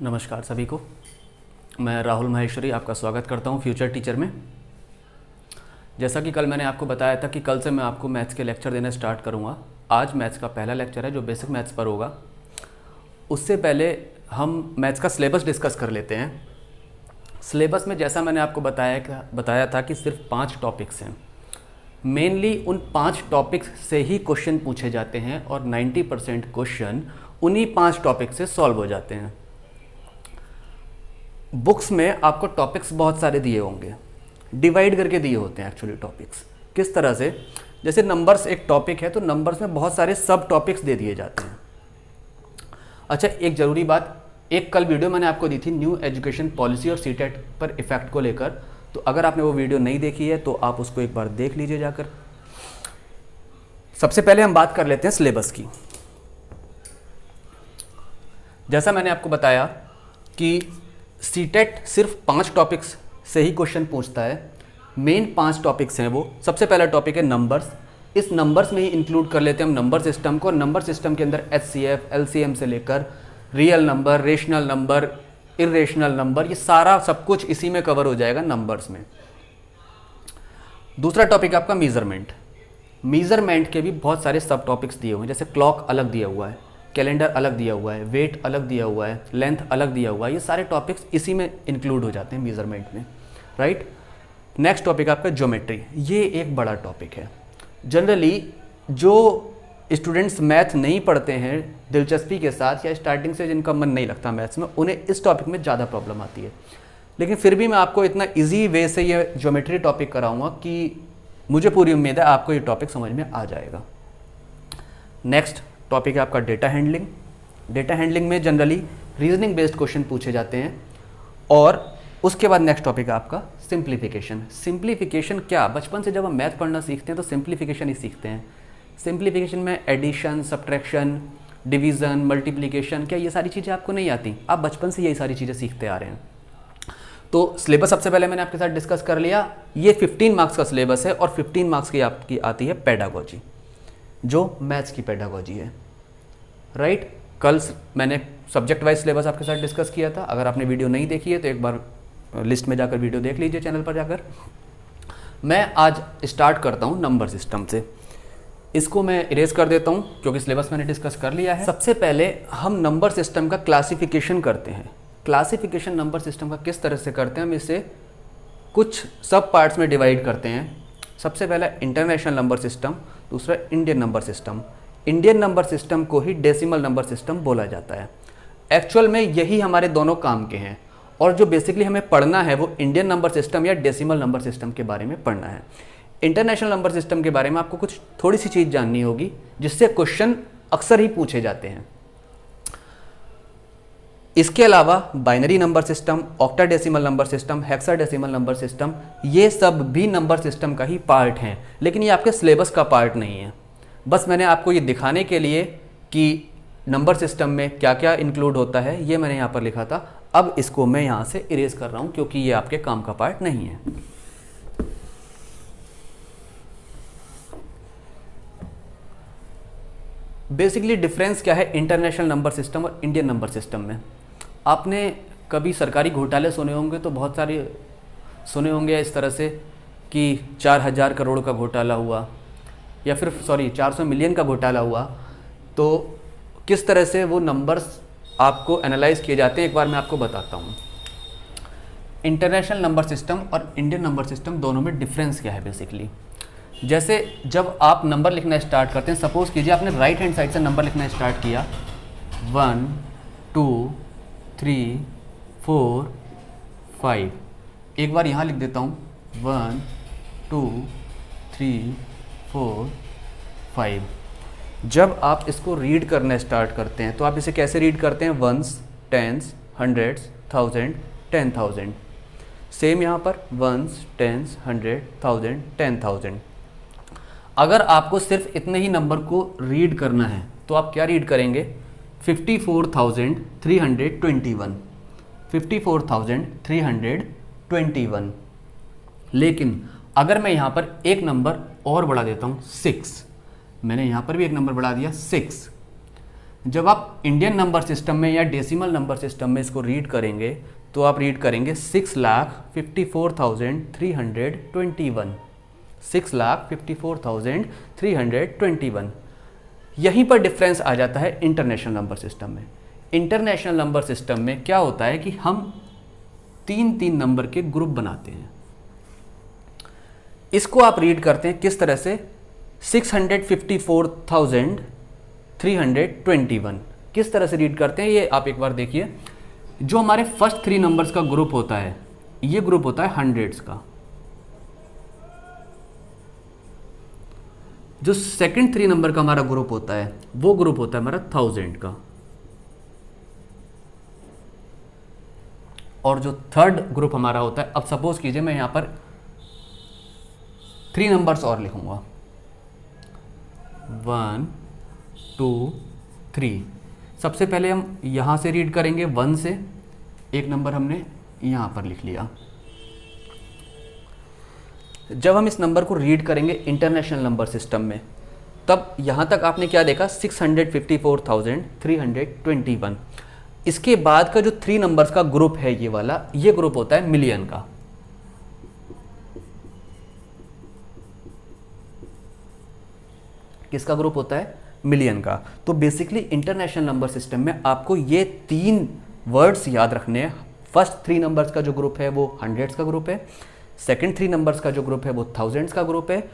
नमस्कार सभी को। मैं राहुल माहेश्वरी आपका स्वागत करता हूं फ्यूचर टीचर में। जैसा कि कल मैंने आपको बताया था कि कल से मैं आपको मैथ्स के लेक्चर देना स्टार्ट करूंगा। आज मैथ्स का पहला लेक्चर है जो बेसिक मैथ्स पर होगा। उससे पहले हम मैथ्स का सिलेबस डिस्कस कर लेते हैं। सिलेबस में जैसा मैंने आपको बताया था कि सिर्फ 5 टॉपिक्स हैं। मेनली उन 5 टॉपिक्स से ही क्वेश्चन पूछे जाते हैं और 90% क्वेश्चन उन्हीं 5 टॉपिक से सॉल्व हो जाते हैं। बुक्स में आपको टॉपिक्स बहुत सारे दिए होंगे, डिवाइड करके दिए होते हैं एक्चुअली टॉपिक्स। किस तरह से, जैसे नंबर्स एक टॉपिक है तो नंबर्स में बहुत सारे सब टॉपिक्स दे दिए जाते हैं। अच्छा, एक ज़रूरी बात, एक कल वीडियो मैंने आपको दी थी न्यू एजुकेशन पॉलिसी और सीटेट पर इफेक्ट को लेकर, तो अगर आपने वो वीडियो नहीं देखी है तो आप उसको एक बार देख लीजिए जाकर। सबसे पहले हम बात कर लेते हैं सिलेबस की। जैसा मैंने आपको बताया कि सीटेट सिर्फ 5 टॉपिक्स से ही क्वेश्चन पूछता है। मेन 5 टॉपिक्स हैं वो। सबसे पहला टॉपिक है नंबर्स। इस नंबर्स में ही इंक्लूड कर लेते हैं हम नंबर सिस्टम को। नंबर सिस्टम के अंदर HCF, LCM से लेकर real number, rational number, irrational number, ये सारा सब कुछ इसी में कवर हो जाएगा नंबर्स में। दूसरा टॉपिक आपका मेजरमेंट। मेजरमेंट के भी बहुत सारे सब टॉपिक्स दिए हुए हैं, जैसे क्लॉक अलग दिया हुआ है, कैलेंडर अलग दिया हुआ है, वेट अलग दिया हुआ है, लेंथ अलग दिया हुआ है। ये सारे टॉपिक्स इसी में इंक्लूड हो जाते हैं मेजरमेंट में, राइट। नेक्स्ट टॉपिक आपका ज्योमेट्री। ये एक बड़ा टॉपिक है। जनरली जो स्टूडेंट्स मैथ नहीं पढ़ते हैं दिलचस्पी के साथ, या स्टार्टिंग से जिनका मन नहीं लगता मैथ्स में, उन्हें इस टॉपिक में ज़्यादा प्रॉब्लम आती है। लेकिन फिर भी मैं आपको इतना ईजी वे से ये ज्योमेट्री टॉपिक कराऊंगा कि मुझे पूरी उम्मीद है आपको ये टॉपिक समझ में आ जाएगा। नेक्स्ट टॉपिक है आपका डेटा हैंडलिंग। डेटा हैंडलिंग में जनरली रीजनिंग बेस्ड क्वेश्चन पूछे जाते हैं। और उसके बाद नेक्स्ट टॉपिक है आपका सिंप्लीफिकेशन। सिंप्लीफिकेशन क्या, बचपन से जब हम मैथ पढ़ना सीखते हैं तो सिंप्लीफिकेशन ही सीखते हैं। सिंप्लीफिकेशन में एडिशन, सब्ट्रैक्शन, डिवीज़न, मल्टीप्लिकेशन, क्या ये सारी चीज़ें आपको नहीं आती? आप बचपन से यही सारी चीज़ें सीखते आ रहे हैं। तो सिलेबस सबसे पहले मैंने आपके साथ डिस्कस कर लिया। ये 15 मार्क्स का सिलेबस है और 15 मार्क्स की आपकी आती है पेडागोजी, जो मैथ्स की पेडागोजी है, राइट। कल मैंने सब्जेक्ट वाइज सिलेबस आपके साथ डिस्कस किया था। अगर आपने वीडियो नहीं देखी है तो एक बार लिस्ट में जाकर वीडियो देख लीजिए, चैनल पर जाकर। मैं आज स्टार्ट करता हूँ नंबर सिस्टम से। इसको मैं इरेज कर देता हूँ क्योंकि सिलेबस मैंने डिस्कस कर लिया है। सबसे पहले हम नंबर सिस्टम का क्लासिफिकेशन करते हैं। क्लासिफिकेशन नंबर सिस्टम का किस तरह से करते हैं, हम इसे कुछ सब पार्ट्स में डिवाइड करते हैं। सबसे पहला इंटरनेशनल नंबर सिस्टम, दूसरा Indian number system. Indian number system को ही डेसिमल नंबर सिस्टम बोला जाता है। एक्चुअल में यही हमारे दोनों काम के हैं, और जो बेसिकली हमें पढ़ना है वो इंडियन नंबर सिस्टम या डेसिमल नंबर सिस्टम के बारे में पढ़ना है। इंटरनेशनल नंबर सिस्टम के बारे में आपको कुछ थोड़ी सी चीज़ जाननी होगी जिससे क्वेश्चन अक्सर ही पूछे जाते हैं। इसके अलावा binary number system, octadecimal number system, hexadecimal number system, ये सब भी नंबर सिस्टम का ही पार्ट हैं, लेकिन ये आपके सिलेबस का पार्ट नहीं है। बस मैंने आपको ये दिखाने के लिए कि नंबर सिस्टम में क्या क्या इंक्लूड होता है, ये मैंने यहाँ पर लिखा था। अब इसको मैं यहाँ से इरेज कर रहा हूँ क्योंकि ये आपके काम का पार्ट नहीं है। बेसिकली डिफरेंस क्या है इंटरनेशनल नंबर सिस्टम और इंडियन नंबर सिस्टम में? आपने कभी सरकारी घोटाले सुने होंगे, तो बहुत सारे सुने होंगे इस तरह से कि 4000 करोड़ का घोटाला हुआ, या फिर 400 मिलियन का घोटाला हुआ। तो किस तरह से वो नंबर्स आपको एनालाइज किए जाते हैं, एक बार मैं आपको बताता हूँ। इंटरनेशनल नंबर सिस्टम और इंडियन नंबर सिस्टम दोनों में डिफरेंस क्या है बेसिकली। जैसे जब आप नंबर लिखना स्टार्ट करते हैं, सपोज कीजिए आपने राइट हैंड साइड से नंबर लिखना स्टार्ट किया, 1 2 3 4 5। एक बार यहाँ लिख देता हूँ 1 2 3 4 5। जब आप इसको रीड करना स्टार्ट करते हैं तो आप इसे कैसे रीड करते हैं? Ones, tens, hundreds, thousand, 10,000। Same यहाँ पर वंस, टेंस, 100, 1000, 10,000। अगर आपको सिर्फ इतने ही नंबर को रीड करना है तो आप क्या रीड करेंगे? 54,321, 54,321। लेकिन अगर मैं यहाँ पर एक नंबर और बढ़ा देता हूँ 6, मैंने यहाँ पर भी एक नंबर बढ़ा दिया 6, जब आप इंडियन नंबर सिस्टम में या डेसिमल नंबर सिस्टम में इसको रीड करेंगे तो आप रीड करेंगे 6,54,321, 6,54,321। यहीं पर डिफरेंस आ जाता है इंटरनेशनल नंबर सिस्टम में। इंटरनेशनल नंबर सिस्टम में क्या होता है कि हम 3-3 नंबर के ग्रुप बनाते हैं। इसको आप रीड करते हैं किस तरह से, 654,321 किस तरह से रीड करते हैं ये आप एक बार देखिए। जो हमारे फर्स्ट 3 नंबर्स का ग्रुप होता है, ये ग्रुप होता है हंड्रेड्स का। जो सेकंड 3 नंबर का हमारा ग्रुप होता है वो ग्रुप होता है हमारा 1000 का। और जो थर्ड ग्रुप हमारा होता है, अब सपोज कीजिए मैं यहां पर 3 नंबर्स और लिखूंगा, 1 2 3। सबसे पहले हम यहां से रीड करेंगे 1 से, एक नंबर हमने यहां पर लिख लिया। जब हम इस नंबर को रीड करेंगे इंटरनेशनल नंबर सिस्टम में, तब यहां तक आपने क्या देखा, 654,321। इसके बाद का जो 3 नंबर्स का ग्रुप है ये वाला, ये ग्रुप होता है मिलियन का। किसका ग्रुप होता है, मिलियन का। तो बेसिकली इंटरनेशनल नंबर सिस्टम में आपको ये 3 वर्ड्स याद रखने हैं। फर्स्ट 3 नंबर्स का जो ग्रुप है वो हंड्रेड्स का ग्रुप है, सेकंड 3 नंबर्स का जो ग्रुप है वो थाउजेंड्स का ग्रुप है,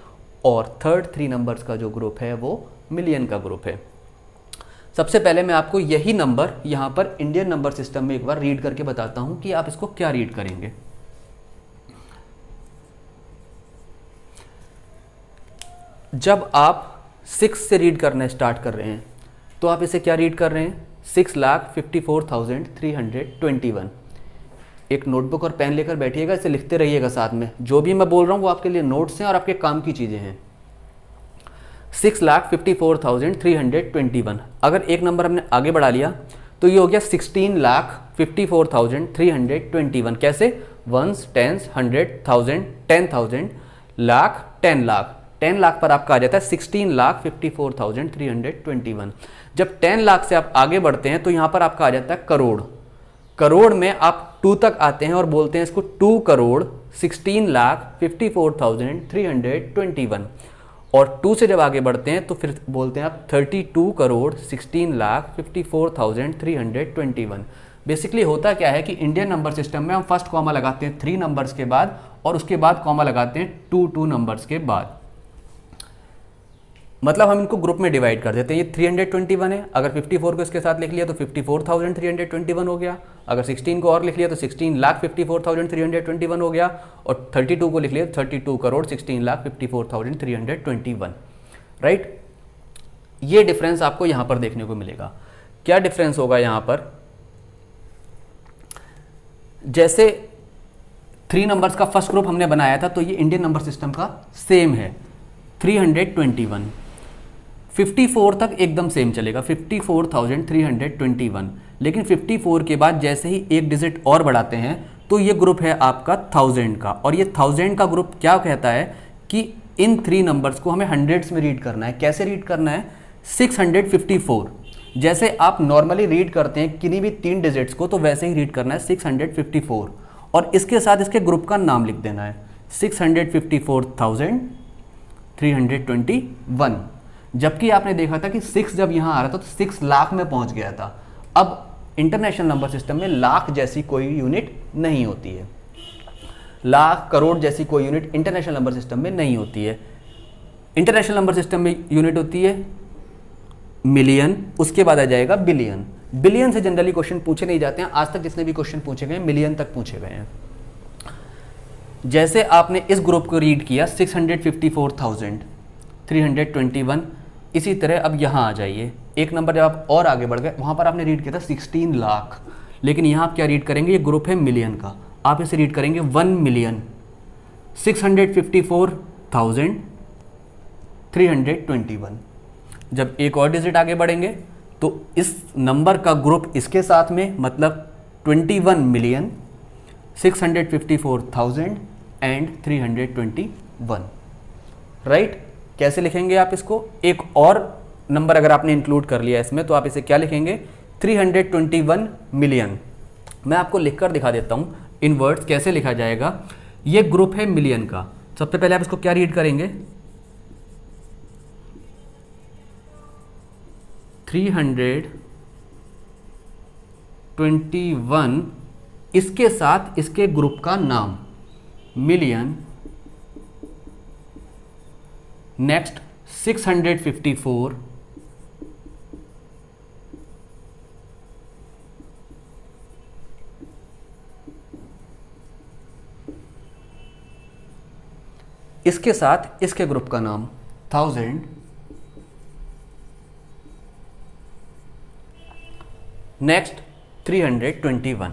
और थर्ड 3 नंबर्स का जो ग्रुप है वो मिलियन का ग्रुप है। सबसे पहले मैं आपको यही नंबर यहां पर इंडियन नंबर सिस्टम में एक बार रीड करके बताता हूं कि आप इसको क्या रीड करेंगे। जब आप 6 से रीड करना स्टार्ट कर रहे हैं तो आप इसे क्या रीड कर रहे हैं, 6,54,321। एक नोटबुक और पेन लेकर बैठिएगा, इसे लिखते रहिएगा साथ में। जो भी मैं बोल रहा हूँ वो आपके लिए नोट्स हैं और आपके काम की चीज़ें हैं। 6,54,321। अगर एक नंबर हमने आगे बढ़ा लिया तो ये हो गया 16,54,321। कैसे, 1s 10s 100 1000 10,000 लाख 10 लाख 10 लाख पर आपका आ जाता है 16,54,321। जब 10 लाख से आप आगे बढ़ते हैं तो यहाँ पर आपका आ जाता है करोड़। करोड़ में आप 2 तक आते हैं और बोलते हैं इसको 2 करोड़ 16,54,321। और 2 से जब आगे बढ़ते हैं तो फिर बोलते हैं आप 32 करोड़ 16,54,321। बेसिकली होता क्या है कि इंडियन नंबर सिस्टम में हम फर्स्ट कॉमा लगाते हैं 3 नंबर्स के बाद, और उसके बाद कॉमा लगाते हैं 2 नंबर्स के बाद। मतलब हम इनको ग्रुप में डिवाइड कर देते हैं। ये 321 है, अगर 54 को इसके साथ लिख लिया तो 54,321 हो गया। अगर 16 को और लिख लिया तो 16,54,321 हो गया। और 32 को लिख लिया 32 करोड़ 16,54,321। राइट, ये डिफरेंस आपको यहां पर देखने को मिलेगा। क्या डिफरेंस होगा यहां पर, जैसे 3 नंबर्स का फर्स्ट ग्रुप हमने बनाया था तो ये इंडियन नंबर सिस्टम का सेम है 321। 54 तक एकदम सेम चलेगा 54,321। लेकिन 54 के बाद जैसे ही एक डिजिट और बढ़ाते हैं तो ये ग्रुप है आपका 1000 का। और ये 1000 का ग्रुप क्या कहता है कि इन 3 नंबर्स को हमें हंड्रेड्स में रीड करना है। कैसे रीड करना है, 654। जैसे आप नॉर्मली रीड करते हैं किन्हीं भी 3 डिजिट्स को, तो वैसे ही रीड करना है 654। और इसके साथ इसके ग्रुप का नाम लिख देना है 654,321। जबकि आपने देखा था कि 6 जब यहां आ रहा था तो 6 लाख में पहुंच गया था। अब इंटरनेशनल नंबर सिस्टम में लाख जैसी कोई यूनिट नहीं होती है, लाख करोड़ जैसी कोई यूनिट इंटरनेशनल नंबर सिस्टम में नहीं होती है। इंटरनेशनल नंबर सिस्टम में यूनिट होती है मिलियन, उसके बाद आ जाएगा बिलियन। बिलियन से जनरली क्वेश्चन पूछे नहीं जाते हैं। आज तक जितने भी क्वेश्चन पूछे गए मिलियन तक पूछे गए हैं। जैसे आपने इस ग्रुप को रीड किया 654,321, इसी तरह अब यहाँ आ जाइए। एक नंबर जब आप और आगे बढ़ गए, वहाँ पर आपने रीड किया था 16 लाख, लेकिन यहाँ आप क्या रीड करेंगे, ये ग्रुप है मिलियन का, आप इसे रीड करेंगे 1,654,321। जब एक और डिजिट आगे बढ़ेंगे तो इस नंबर का ग्रुप इसके साथ में, मतलब 21,654,321। राइट, कैसे लिखेंगे आप इसको, एक और नंबर अगर आपने इंक्लूड कर लिया इसमें तो आप इसे क्या लिखेंगे, 321 मिलियन। मैं आपको लिखकर दिखा देता हूँ इन वर्ड्स कैसे लिखा जाएगा। ये ग्रुप है मिलियन का। सबसे पहले आप इसको क्या रीड करेंगे, 321 इसके साथ इसके ग्रुप का नाम मिलियन, नेक्स्ट 654, इसके साथ इसके ग्रुप का नाम 1000, नेक्स्ट 321।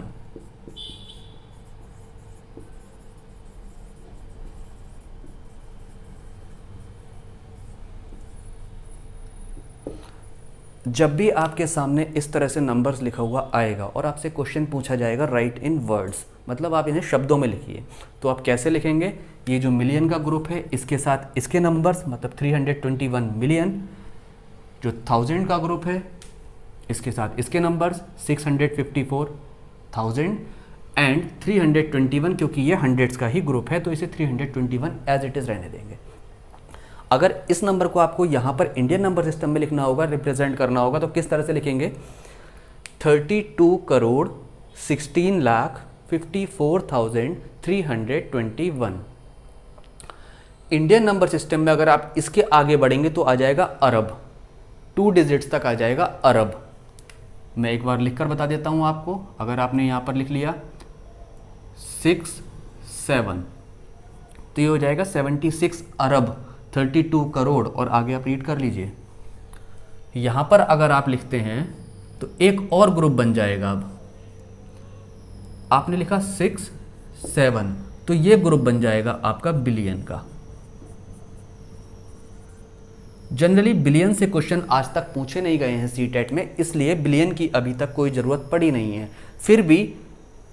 जब भी आपके सामने इस तरह से नंबर्स लिखा हुआ आएगा और आपसे क्वेश्चन पूछा जाएगा राइट इन वर्ड्स, मतलब आप इन्हें शब्दों में लिखिए, तो आप कैसे लिखेंगे, ये जो मिलियन का ग्रुप है इसके साथ इसके नंबर्स मतलब 321 मिलियन, जो 1000 का ग्रुप है इसके साथ इसके नंबर्स 654,000 एंड 321, क्योंकि ये हंड्रेड्स का ही ग्रुप है तो इसे 321 एज इट इज़ रहने देंगे। अगर इस नंबर को आपको यहाँ पर इंडियन नंबर सिस्टम में लिखना होगा, रिप्रेजेंट करना होगा, तो किस तरह से लिखेंगे, 32,16,54,321। इंडियन नंबर सिस्टम में अगर आप इसके आगे बढ़ेंगे तो आ जाएगा अरब, 2 डिजिट्स तक आ जाएगा अरब। मैं एक बार लिखकर बता देता हूँ आपको। अगर आपने यहाँ पर लिख लिया 67 तो ये हो जाएगा 76 अरब, 32 करोड़, और आगे आप रीड कर लीजिए। यहाँ पर अगर आप लिखते हैं तो एक और ग्रुप बन जाएगा। अब आपने लिखा 67 तो ये ग्रुप बन जाएगा आपका बिलियन का। जनरली बिलियन से क्वेश्चन आज तक पूछे नहीं गए हैं सीटेट में, इसलिए बिलियन की अभी तक कोई ज़रूरत पड़ी नहीं है। फिर भी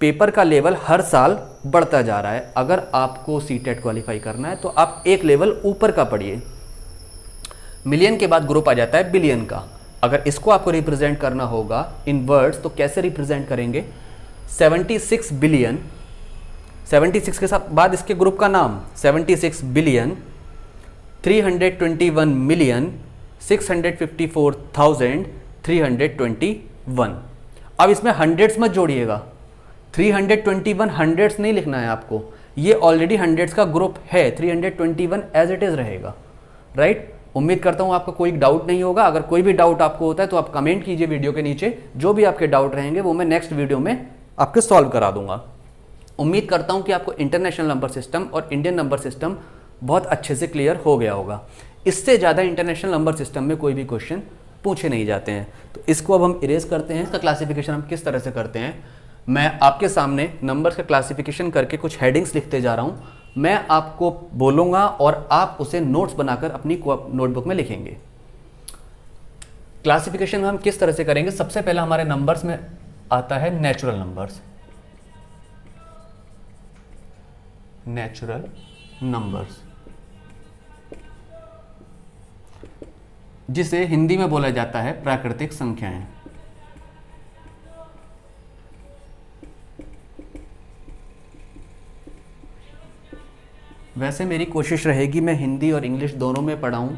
पेपर का लेवल हर साल बढ़ता जा रहा है। अगर आपको सीटेट क्वालिफाई करना है तो आप एक लेवल ऊपर का पढ़िए। मिलियन के बाद ग्रुप आ जाता है बिलियन का। अगर इसको आपको रिप्रेजेंट करना होगा इन वर्ड्स तो कैसे रिप्रेजेंट करेंगे, 76 बिलियन, 76 के साथ बाद इसके ग्रुप का नाम 76 बिलियन, 321 मिलियन, 654,321। अब इसमें हंड्रेड्स मत जोड़िएगा, 321 हंड्रेड्स नहीं लिखना है आपको, ये ऑलरेडी हंड्रेड्स का ग्रुप है, 321 एज इट इज़ रहेगा। राइट, उम्मीद करता हूँ आपका कोई डाउट नहीं होगा। अगर कोई भी डाउट आपको होता है तो आप कमेंट कीजिए वीडियो के नीचे, जो भी आपके डाउट रहेंगे वो मैं नेक्स्ट वीडियो में आपके सॉल्व करा दूंगा। उम्मीद करता हूँ कि आपको इंटरनेशनल नंबर सिस्टम और इंडियन नंबर सिस्टम बहुत अच्छे से क्लियर हो गया होगा। इससे ज़्यादा इंटरनेशनल नंबर सिस्टम में कोई भी क्वेश्चन पूछे नहीं जाते हैं। तो इसको अब हम इरेज करते हैं। इसका क्लासिफिकेशन हम किस तरह से करते हैं, मैं आपके सामने नंबर्स का क्लासिफिकेशन करके कुछ हेडिंग्स लिखते जा रहा हूँ। मैं आपको बोलूँगा और आप उसे नोट्स बनाकर अपनी नोटबुक में लिखेंगे। क्लासिफिकेशन हम किस तरह से करेंगे, सबसे पहले हमारे नंबर्स में आता है नेचुरल नंबर्स। नेचुरल नंबर्स जिसे हिंदी में बोला जाता है प्राकृतिक संख्याएं। वैसे मेरी कोशिश रहेगी मैं हिंदी और इंग्लिश दोनों में पढ़ाऊं,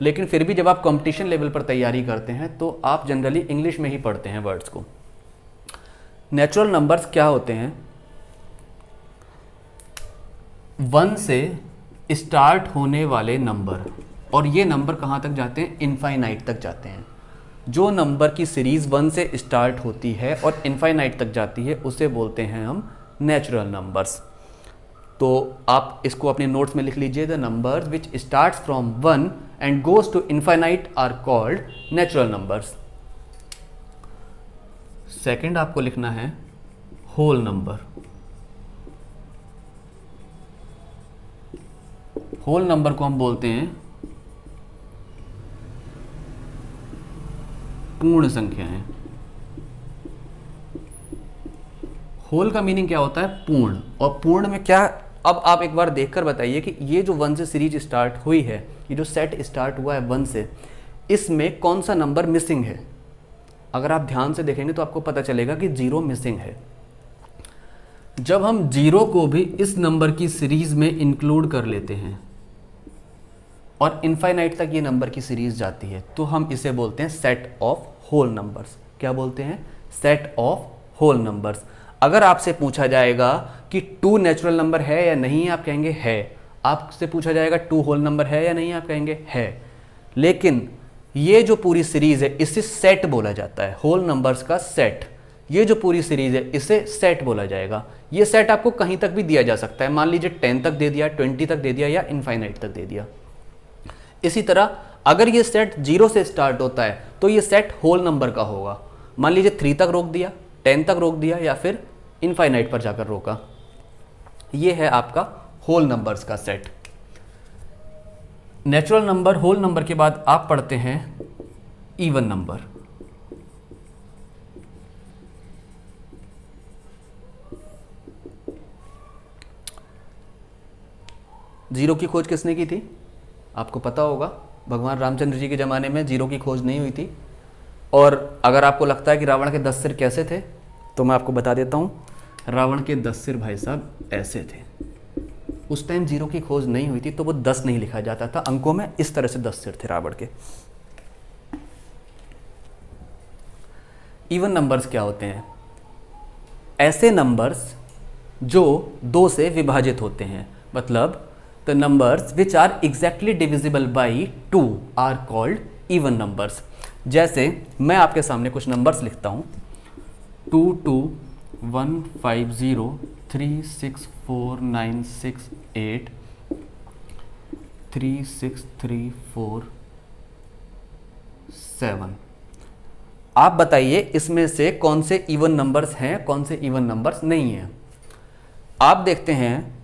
लेकिन फिर भी जब आप कंपटीशन लेवल पर तैयारी करते हैं तो आप जनरली इंग्लिश में ही पढ़ते हैं वर्ड्स को। नेचुरल नंबर्स क्या होते हैं, 1 से स्टार्ट होने वाले नंबर, और ये नंबर कहाँ तक जाते हैं, इनफाइनाइट तक जाते हैं। जो नंबर की सीरीज़ 1 से स्टार्ट होती है और इनफाइनाइट तक जाती है उसे बोलते हैं हम नेचुरल नंबर्स। तो आप इसको अपने नोट्स में लिख लीजिए, the numbers which starts from 1 and goes to infinite are called natural numbers. Second आपको लिखना है होल नंबर। होल नंबर को हम बोलते हैं पूर्ण संख्याएं। होल का मीनिंग क्या होता है, पूर्ण। और पूर्ण में क्या, अब आप एक बार देखकर बताइए कि ये जो 1 से सीरीज स्टार्ट हुई है, ये जो सेट स्टार्ट हुआ है 1 से, इसमें कौन सा नंबर मिसिंग है। अगर आप ध्यान से देखेंगे तो आपको पता चलेगा कि 0 मिसिंग है। जब हम 0 को भी इस नंबर की सीरीज में इंक्लूड कर लेते हैं और इनफाइनाइट तक ये नंबर की सीरीज जाती है तो हम इसे बोलते हैं सेट ऑफ होल नंबर्स। क्या बोलते हैं? Set of whole numbers. अगर आपसे पूछा जाएगा कि 2 नेचुरल नंबर है या नहीं, आप कहेंगे है। आपसे पूछा जाएगा 2 होल नंबर है या नहीं, आप कहेंगे है। लेकिन ये जो पूरी सीरीज है इसे सेट बोला जाता है, होल नंबर्स का सेट। ये जो पूरी सीरीज है इसे सेट बोला जाएगा। ये सेट आपको कहीं तक भी दिया जा सकता है, मान लीजिए 10 तक दे दिया, 20 तक दे दिया या इनफाइनाइट तक दे दिया। इसी तरह अगर ये सेट 0 से स्टार्ट होता है तो ये सेट होल नंबर का होगा। मान लीजिए 3 तक रोक दिया, 10 तक रोक दिया या फिर इनफाइनाइट पर जाकर रोका। ये है आपका होल नंबर्स का set. Natural number, whole number के बाद आप पढ़ते हैं इवन नंबर। जीरो की खोज किसने की थी? आपको पता होगा, भगवान रामचंद्र जी के ज़माने में जीरो की खोज नहीं हुई थी। और अगर आपको लगता है कि रावण के 10 सिर कैसे थे तो मैं आपको बता देता हूँ, रावण के 10 सिर भाई साहब ऐसे थे। उस टाइम जीरो की खोज नहीं हुई थी तो वो 10 नहीं लिखा जाता था अंकों में, इस तरह से 10 सिर थे रावण के। इवन नंबर्स क्या होते हैं? ऐसे नंबर्स जो 2 से विभाजित होते हैं, मतलब the numbers which are exactly divisible by 2 are called even numbers। जैसे मैं आपके सामने कुछ नंबर्स लिखता हूँ 2215036496836334 7। आप बताइए इसमें से कौन से इवन नंबर्स हैं, कौन से इवन नंबर्स नहीं हैं। आप देखते हैं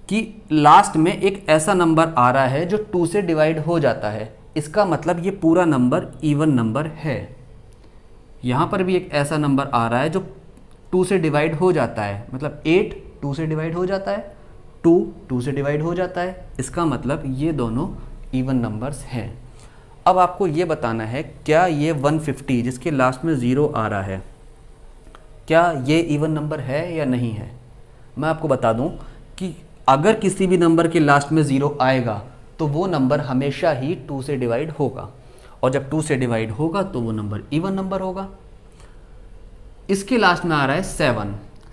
कि लास्ट में एक ऐसा नंबर आ रहा है जो 2 से डिवाइड हो जाता है, इसका मतलब ये पूरा नंबर इवन नंबर है। यहाँ पर भी एक ऐसा नंबर आ रहा है जो 2 से डिवाइड हो जाता है, मतलब 8 2 से डिवाइड हो जाता है, 2 से डिवाइड हो जाता है, इसका मतलब ये दोनों इवन नंबर्स हैं। अब आपको ये बताना है क्या ये 150 जिसके लास्ट में 0 आ रहा है, क्या ये इवन नंबर है या नहीं है। मैं आपको बता दूं कि अगर किसी भी नंबर के लास्ट में 0 आएगा तो वो नंबर हमेशा ही 2 से डिवाइड होगा, और जब 2 से डिवाइड होगा तो वो नंबर इवन नंबर होगा। इसके लास्ट में आ रहा है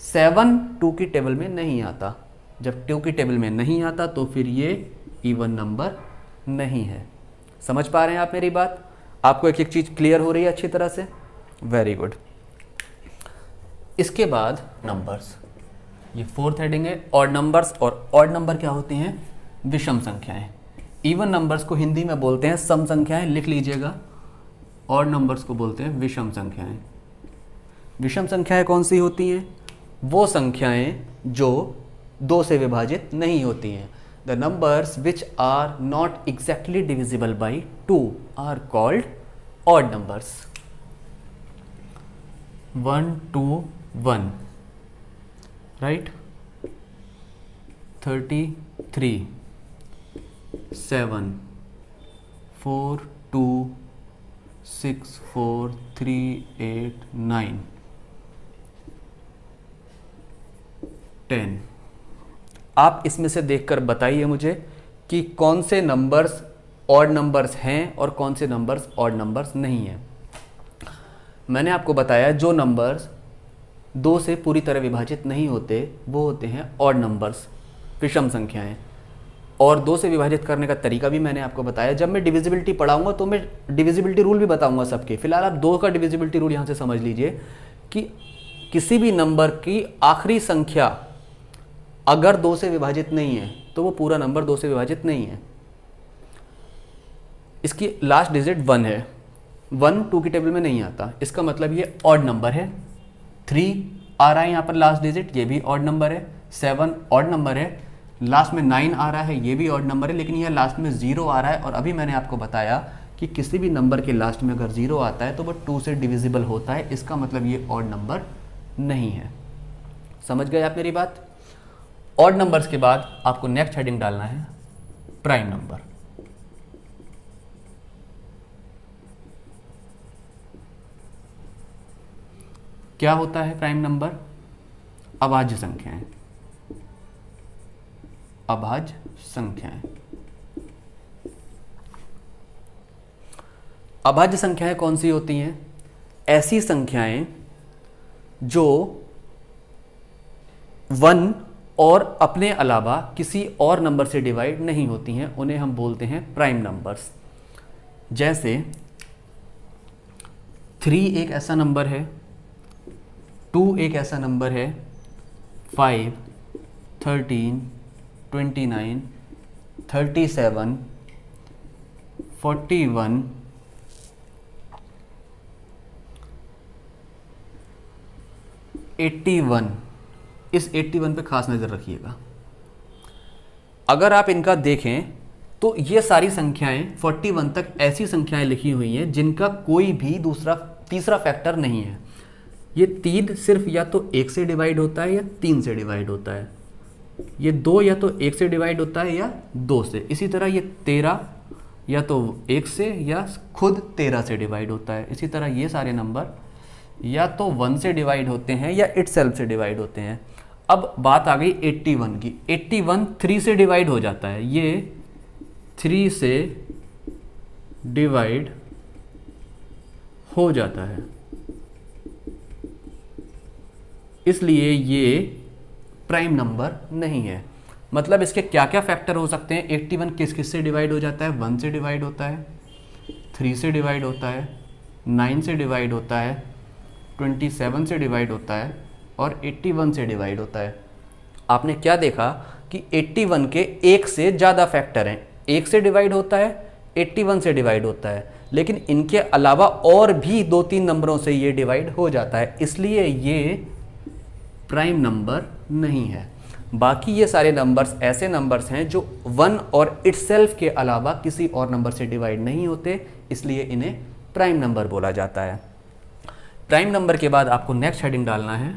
7 2 की टेबल में नहीं आता। जब 2 की टेबल में नहीं आता तो फिर ये इवन नंबर नहीं है। समझ पा रहे हैं आप मेरी बात? आपको एक एक चीज़ क्लियर हो रही है अच्छी तरह से? Very good. इसके बाद नंबर्स, ये 4th हेडिंग है, ऑड नंबर्स। और ऑड नंबर क्या होते हैं? विषम संख्याएं। इवन नंबर्स को हिंदी में बोलते हैं सम संख्याएं, लिख लीजिएगा। ऑड नंबर्स को बोलते हैं विषम संख्याएं। विषम संख्याएं कौन सी होती हैं? वो संख्याएं जो 2 से विभाजित नहीं होती हैं। The numbers which are not exactly divisible by 2 are called odd numbers. 1 2 1, right, 33 7 4 2 6 4 3 8 9 10। आप इसमें से देखकर बताइए मुझे कि कौन से नंबर्स ऑड नंबर्स हैं और कौन से नंबर्स ऑड नंबर्स नहीं हैं। मैंने आपको बताया जो नंबर्स 2 से पूरी तरह विभाजित नहीं होते वो होते हैं ऑड नंबर्स, विषम संख्याएं। और 2 से विभाजित करने का तरीका भी मैंने आपको बताया। जब मैं डिविजिबिलिटी पढ़ाऊंगा तो मैं डिविजिबिलिटी रूल भी बताऊंगा सबके। फिलहाल आप 2 का डिविजिबिलिटी रूल यहाँ से समझ लीजिए कि किसी भी नंबर की आखिरी संख्या अगर 2 से विभाजित नहीं है तो वो पूरा नंबर 2 से विभाजित नहीं है। इसकी लास्ट डिजिट 1 है, 1 2 की टेबल में नहीं आता, इसका मतलब ये ऑड नंबर है। 3 आ रहा है यहाँ पर लास्ट डिजिट, ये भी ऑड नंबर है। 7 ऑड नंबर है। लास्ट में 9 आ रहा है, ये भी ऑड नंबर है, लेकिन यह लास्ट में 0 आ रहा है। और अभी मैंने आपको बताया कि किसी भी नंबर के लास्ट में अगर 0 आता है तो वो 2 से डिविजिबल होता है, इसका मतलब ये ऑड नंबर नहीं है। समझ गए आप मेरी बात? ऑड नंबर्स के बाद आपको नेक्स्ट हेडिंग डालना है प्राइम नंबर। क्या होता है प्राइम नंबर? अभाज्य संख्याएं। अभाज्य संख्याएं। अभाज्य संख्याएं कौन सी होती हैं? ऐसी संख्याएं जो 1 और अपने अलावा किसी और नंबर से डिवाइड नहीं होती हैं, उन्हें हम बोलते हैं प्राइम नंबर्स। जैसे 3 एक ऐसा नंबर है, 2 एक ऐसा नंबर है, 5, 13, 29, 37, 41, 81। इस 81 पे खास नज़र रखिएगा। अगर आप इनका देखें तो ये सारी संख्याएं 41 तक ऐसी संख्याएं लिखी हुई हैं जिनका कोई भी तीसरा फैक्टर नहीं है। ये 3 सिर्फ या तो 1 से डिवाइड होता है या 3 से डिवाइड होता है। ये 2 या तो 1 से डिवाइड होता है या 2 से। इसी तरह ये 13 या तो 1 से या खुद 13 से डिवाइड होता है। इसी तरह ये सारे नंबर या तो 1 से डिवाइड होते हैं या इटसेल्फ से डिवाइड होते हैं। अब बात आ गई 81 की। 81 3 से डिवाइड हो जाता है। ये 3 से डिवाइड हो जाता है, इसलिए ये प्राइम नंबर नहीं है। मतलब इसके क्या क्या फैक्टर हो सकते हैं? 81 किस किस से डिवाइड हो जाता है? 1 से डिवाइड होता है, 3 से डिवाइड होता है, 9 से डिवाइड होता है, 27 से डिवाइड होता है और 81 से डिवाइड होता है। आपने क्या देखा कि 81 के एक से ज़्यादा फैक्टर हैं। 1 से डिवाइड होता है, 81 से डिवाइड होता है, लेकिन इनके अलावा और भी 2-3 नंबरों से ये डिवाइड हो जाता है, इसलिए ये प्राइम नंबर नहीं है। बाकी ये सारे नंबर्स ऐसे नंबर्स हैं जो 1 और इटसेल्फ के अलावा किसी और नंबर से डिवाइड नहीं होते, इसलिए इन्हें प्राइम नंबर बोला जाता है। प्राइम नंबर के बाद आपको नेक्स्ट हेडिंग डालना है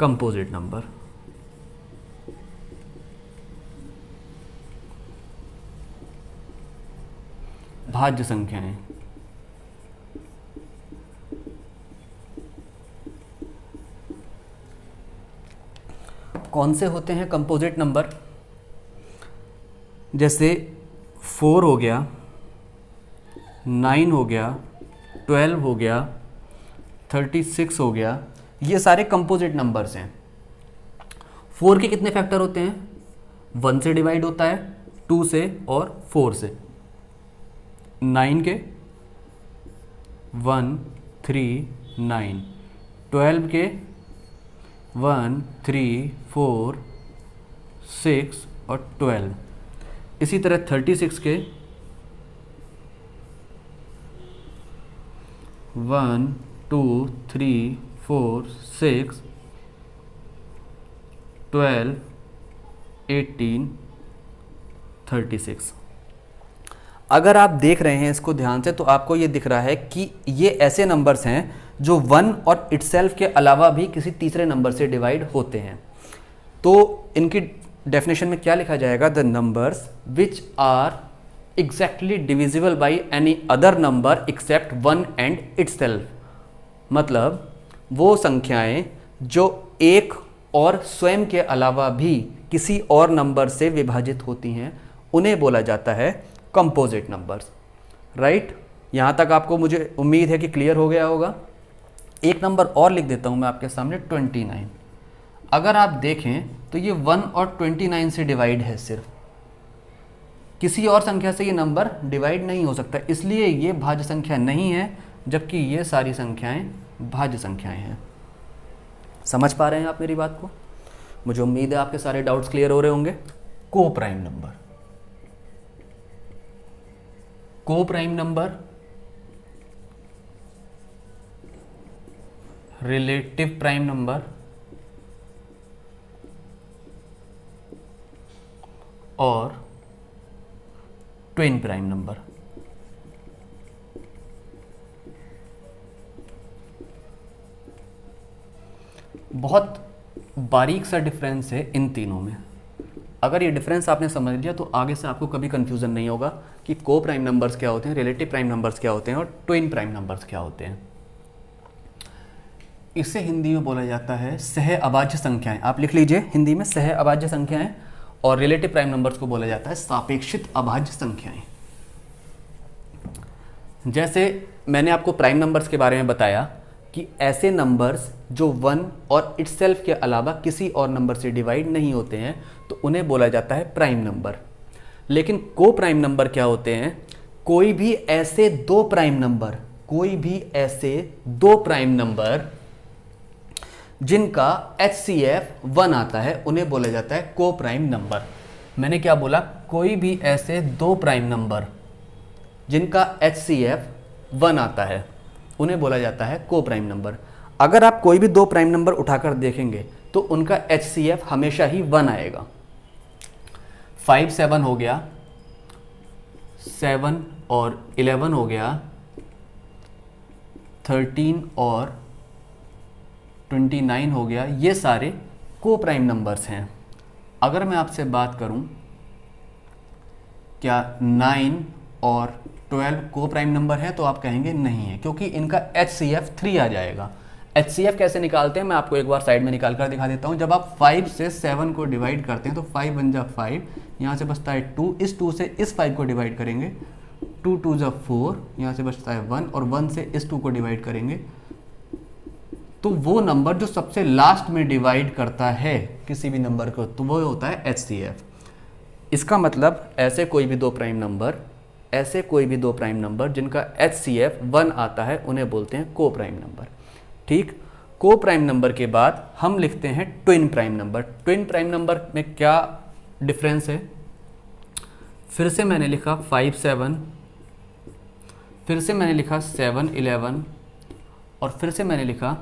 कंपोजिट नंबर। भाज्य संख्याएं। कौन से होते हैं कंपोजिट नंबर? जैसे 4 हो गया, 9 हो गया, 12 हो गया, 36 हो गया, ये सारे कंपोजिट नंबर्स हैं। 4 के कितने फैक्टर होते हैं? 1 से डिवाइड होता है, 2 से और 4 से। 9 के 1, 3, 9, 12 के 1, 3, 4, 6 और 12। इसी तरह 36 के 1, 2, 3, 4, 6, 12, 18, 36। अगर आप देख रहे हैं इसको ध्यान से तो आपको ये दिख रहा है कि ये ऐसे नंबर्स हैं जो 1 और इटसेल्फ के अलावा भी किसी तीसरे नंबर से डिवाइड होते हैं। तो इनकी डेफिनेशन में क्या लिखा जाएगा? The numbers which are exactly divisible by any other number except 1 and itself. मतलब वो संख्याएं जो एक और स्वयं के अलावा भी किसी और नंबर से विभाजित होती हैं, उन्हें बोला जाता है कंपोजिट नंबर्स। राइट? यहाँ तक आपको मुझे उम्मीद है कि क्लियर हो गया होगा। एक नंबर और लिख देता हूँ मैं आपके सामने, 29। अगर आप देखें तो ये 1 और 29 से डिवाइड है, सिर्फ किसी और संख्या से ये नंबर डिवाइड नहीं हो सकता, इसलिए ये भाज्य संख्या नहीं है, जबकि ये सारी संख्याएं भाज्य संख्याएं हैं। समझ पा रहे हैं आप मेरी बात को? मुझे उम्मीद है आपके सारे डाउट्स क्लियर हो रहे होंगे। को प्राइम नंबर। को prime number relative prime number और ट्विन प्राइम नंबर। बहुत बारीक सा डिफरेंस है इन तीनों में। अगर ये डिफरेंस आपने समझ लिया तो आगे से आपको कभी कंफ्यूजन नहीं होगा कि को प्राइम नंबर्स क्या होते हैं, रिलेटिव प्राइम नंबर्स क्या होते हैं और ट्विन प्राइम नंबर्स क्या होते हैं। इसे हिंदी में बोला जाता है सह अभाज्य संख्याएं। आप लिख लीजिए हिंदी में सह अभाज्य संख्याएं, और रिलेटिव प्राइम नंबर्स को बोला जाता है सापेक्षित अभाज्य संख्याएं। जैसे मैंने आपको प्राइम नंबर्स के बारे में बताया कि ऐसे नंबर्स जो 1 और इटसेल्फ के अलावा किसी और नंबर से डिवाइड नहीं होते हैं तो उन्हें बोला जाता है प्राइम नंबर। लेकिन को प्राइम नंबर क्या होते हैं? कोई भी ऐसे दो प्राइम नंबर जिनका HCF 1 आता है उन्हें बोला जाता है को प्राइम नंबर। मैंने क्या बोला? कोई भी ऐसे दो प्राइम नंबर जिनका HCF 1 आता है उन्हें बोला जाता है को प्राइम नंबर। अगर आप कोई भी दो प्राइम नंबर उठाकर देखेंगे तो उनका HCF हमेशा ही 1 आएगा। 5 7 हो गया, 7 और 11 हो गया, 13 और 29 हो गया, ये सारे को प्राइम नंबर्स हैं। अगर मैं आपसे बात करूं क्या 9 और 12 को प्राइम नंबर है, तो आप कहेंगे नहीं है, क्योंकि इनका HCF 3 आ जाएगा। HCF कैसे निकालते हैं मैं आपको एक बार साइड में निकाल कर दिखा देता हूं। जब आप 5 से 7 को डिवाइड करते हैं तो 5 बन जा 5, यहाँ से बचता है 2, इस 2 से इस 5 को डिवाइड करेंगे, 2 2 जा 4, यहाँ से बचता है 1, और 1 से इस 2 को डिवाइड करेंगे तो वो नंबर जो सबसे लास्ट में डिवाइड करता है किसी भी नंबर को तो वो होता है HCF। इसका मतलब ऐसे कोई भी दो प्राइम नंबर जिनका HCF 1 आता है उन्हें बोलते हैं को प्राइम नंबर। ठीक, को प्राइम नंबर के बाद हम लिखते हैं twin prime number. Twin prime number में क्या डिफरेंस है? फिर से मैंने लिखा 5 7, फिर से मैंने लिखा 7 11, और फिर से मैंने लिखा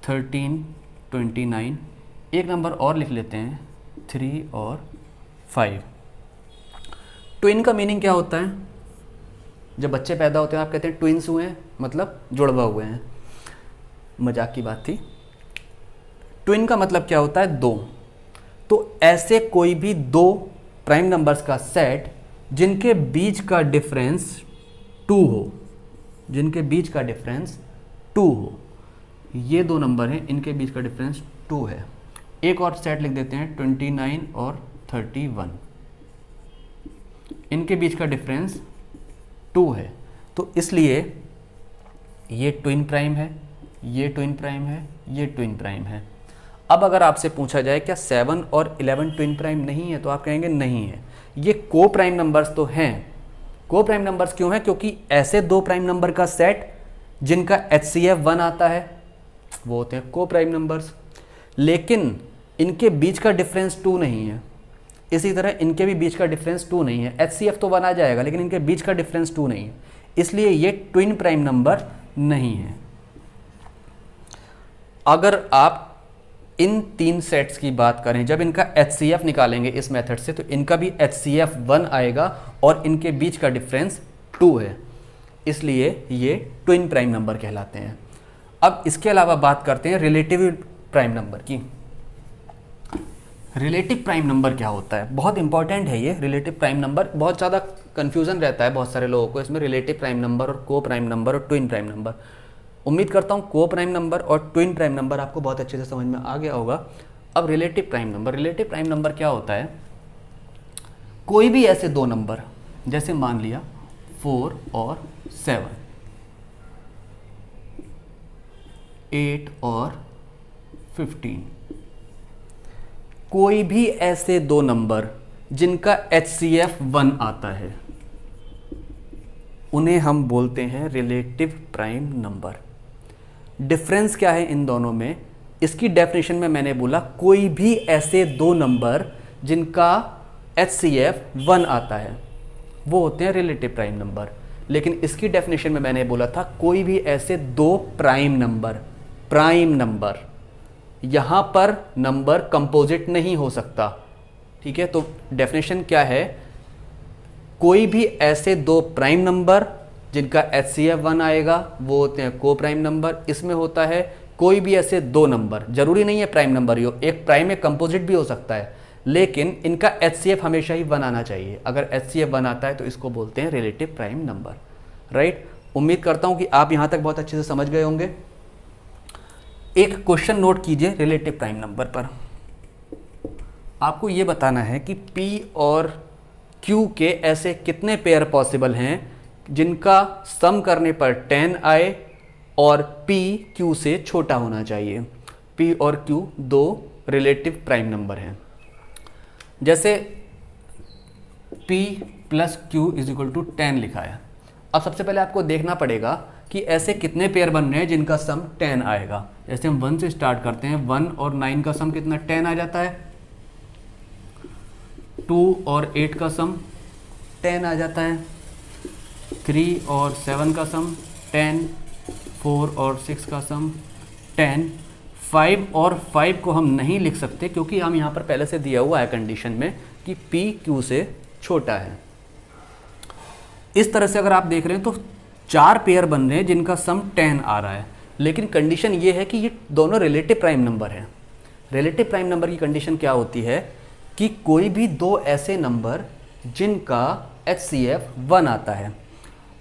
13 29, एक नंबर और लिख लेते हैं 3 और 5। ट्विन का मीनिंग क्या होता है? जब बच्चे पैदा होते हैं आप कहते हैं ट्विंस हुए हैं, मतलब जुड़वा हुए हैं। मजाक की बात थी। ट्विन का मतलब क्या होता है? दो। तो ऐसे कोई भी दो प्राइम नंबर्स का सेट जिनके बीच का डिफरेंस 2 हो, ये दो नंबर हैं, इनके बीच का डिफरेंस 2 है। एक और सेट लिख देते हैं 29 और 31, इनके बीच का डिफरेंस 2 है। तो इसलिए ये ट्विन प्राइम है, ये ट्विन प्राइम है, ये ट्विन प्राइम है। अब अगर आपसे पूछा जाए क्या 7 और 11 ट्विन प्राइम नहीं है, तो आप कहेंगे नहीं है, ये को प्राइम नंबर्स तो हैं। को प्राइम नंबर्स क्यों हैं? क्योंकि ऐसे दो प्राइम नंबर का सेट जिनका HCF 1 आता है वो होते हैं को प्राइम नंबर्स। लेकिन इनके बीच का डिफरेंस 2 नहीं है, इसी तरह इनके भी बीच का डिफरेंस 2 नहीं है। HCF तो 1 आ जाएगा लेकिन इनके बीच का डिफरेंस 2 नहीं है, इसलिए ये ट्विन प्राइम नंबर नहीं है। अगर आप इन तीन सेट्स की बात करें, जब इनका HCF निकालेंगे इस मेथड से, तो इनका भी HCF 1 आएगा और इनके बीच का डिफरेंस 2 है, इसलिए ये ट्विन प्राइम नंबर कहलाते हैं। अब इसके अलावा बात करते हैं रिलेटिव प्राइम नंबर की। रिलेटिव प्राइम नंबर क्या होता है? बहुत इंपॉर्टेंट है ये रिलेटिव प्राइम नंबर। बहुत ज़्यादा कन्फ्यूज़न रहता है बहुत सारे लोगों को इसमें, रिलेटिव प्राइम नंबर और को प्राइम नंबर और ट्विन प्राइम नंबर। उम्मीद करता हूँ को प्राइम नंबर और ट्विन प्राइम नंबर आपको बहुत अच्छे से समझ में आ गया होगा। अब रिलेटिव प्राइम नंबर क्या होता है? कोई भी ऐसे दो नंबर, जैसे मान लिया 4 और 7, 8 और 15, कोई भी ऐसे दो नंबर जिनका HCF 1 आता है उन्हें हम बोलते हैं रिलेटिव प्राइम नंबर। डिफरेंस क्या है इन दोनों में? इसकी डेफिनेशन में मैंने बोला कोई भी ऐसे दो नंबर जिनका HCF 1 आता है वो होते हैं रिलेटिव प्राइम नंबर। लेकिन इसकी डेफिनेशन में मैंने बोला था कोई भी ऐसे दो प्राइम नंबर, यहां पर नंबर कंपोजिट नहीं हो सकता। ठीक है, तो डेफिनेशन क्या है? कोई भी ऐसे दो प्राइम नंबर जिनका HCF 1 आएगा वो होते हैं को प्राइम नंबर। इसमें होता है कोई भी ऐसे दो नंबर, जरूरी नहीं है प्राइम नंबर ही हो, एक प्राइम एक कंपोजिट भी हो सकता है, लेकिन इनका HCF हमेशा ही 1 आना चाहिए। अगर HCF 1 आता है तो इसको बोलते हैं रिलेटिव प्राइम नंबर। राइट, उम्मीद करता हूं कि आप यहां तक बहुत अच्छे से समझ गए होंगे। एक क्वेश्चन नोट कीजिए रिलेटिव प्राइम नंबर पर। आपको ये बताना है कि P और Q के ऐसे कितने पेयर पॉसिबल हैं जिनका सम करने पर 10 आए और P Q से छोटा होना चाहिए। P और Q दो रिलेटिव प्राइम नंबर हैं। जैसे P plus Q is equal to 10 लिखा है। अब सबसे पहले आपको देखना पड़ेगा कि ऐसे कितने पेयर बन रहे हैं जिनका सम 10 आएगा। जैसे हम 1 से स्टार्ट करते हैं, 1 और 9 का सम कितना 10 आ जाता है, 2 और 8 का सम 10 आ जाता है, 3 और 7 का सम 10, 4 और 6 का सम 10, 5 और 5 को हम नहीं लिख सकते क्योंकि हम यहाँ पर पहले से दिया हुआ है कंडीशन में कि P Q से छोटा है। इस तरह से अगर आप देख रहे हैं तो 4 पेयर बन रहे हैं जिनका सम 10 आ रहा है, लेकिन कंडीशन ये है कि ये दोनों रिलेटिव प्राइम नंबर हैं। रिलेटिव प्राइम नंबर की कंडीशन क्या होती है कि कोई भी दो ऐसे नंबर जिनका HCF 1 आता है।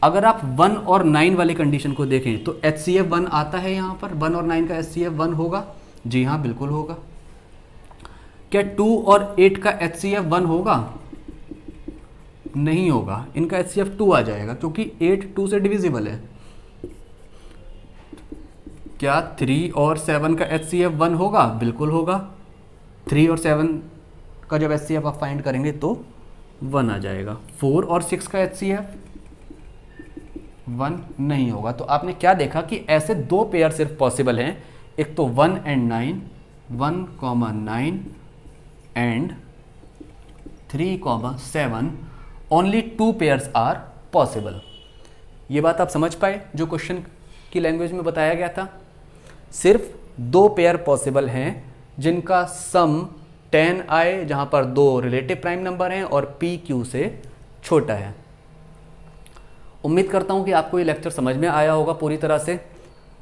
अगर आप 1 और 9 वाली कंडीशन को देखें तो HCF 1 आता है, यहाँ पर 1 और 9 का HCF 1 होगा। जी हाँ, बिल्कुल होगा। क्या 2 और 8 का HCF 1 होगा? नहीं होगा, इनका HCF 2 आ जाएगा क्योंकि 8 2 से डिविजिबल है। क्या 3 और 7 का HCF 1 होगा? बिल्कुल होगा। 3 और 7 का जब HCF आप फाइंड करेंगे तो 1 आ जाएगा। 4 और 6 का HCF 1 नहीं होगा। तो आपने क्या देखा कि ऐसे दो पेयर सिर्फ पॉसिबल हैं, एक तो 1 and 9, 1,9 and 3,7, only 2 pairs are possible. ये बात आप समझ पाए जो क्वेश्चन की लैंग्वेज में बताया गया था। सिर्फ 2 पेयर पॉसिबल हैं जिनका सम 10 आए, जहां पर 2 रिलेटिव प्राइम नंबर हैं और P Q से छोटा है। उम्मीद करता हूं कि आपको ये लेक्चर समझ में आया होगा पूरी तरह से।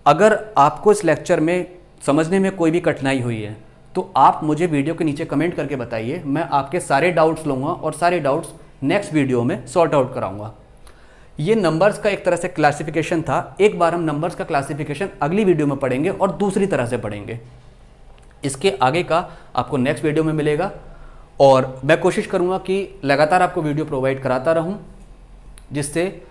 अगर आपको इस लेक्चर में समझने में कोई भी कठिनाई हुई है तो आप मुझे वीडियो के नीचे कमेंट करके बताइए। मैं आपके सारे डाउट्स लूँगा और सारे डाउट्स नेक्स्ट वीडियो में सॉर्ट आउट कराऊंगा। ये नंबर्स का एक तरह से क्लासिफिकेशन था। एक बार हम नंबर्स का क्लासिफिकेशन अगली वीडियो में पढ़ेंगे और दूसरी तरह से पढ़ेंगे। इसके आगे का आपको नेक्स्ट वीडियो में मिलेगा और मैं कोशिश करूंगा कि लगातार आपको वीडियो प्रोवाइड कराता रहूं, जिससे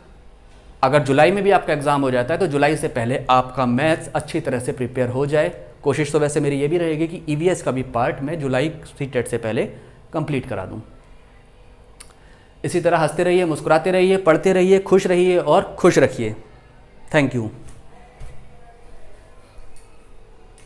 अगर जुलाई में भी आपका एग्जाम हो जाता है तो जुलाई से पहले आपका मैथ्स अच्छी तरह से प्रिपेयर हो जाए। कोशिश तो वैसे मेरी ये भी रहेगी कि EVS का भी पार्ट मैं जुलाई CTET से पहले कंप्लीट करा दूं। इसी तरह हंसते रहिए, मुस्कुराते रहिए, पढ़ते रहिए, खुश रहिए और खुश रखिए। Thank you.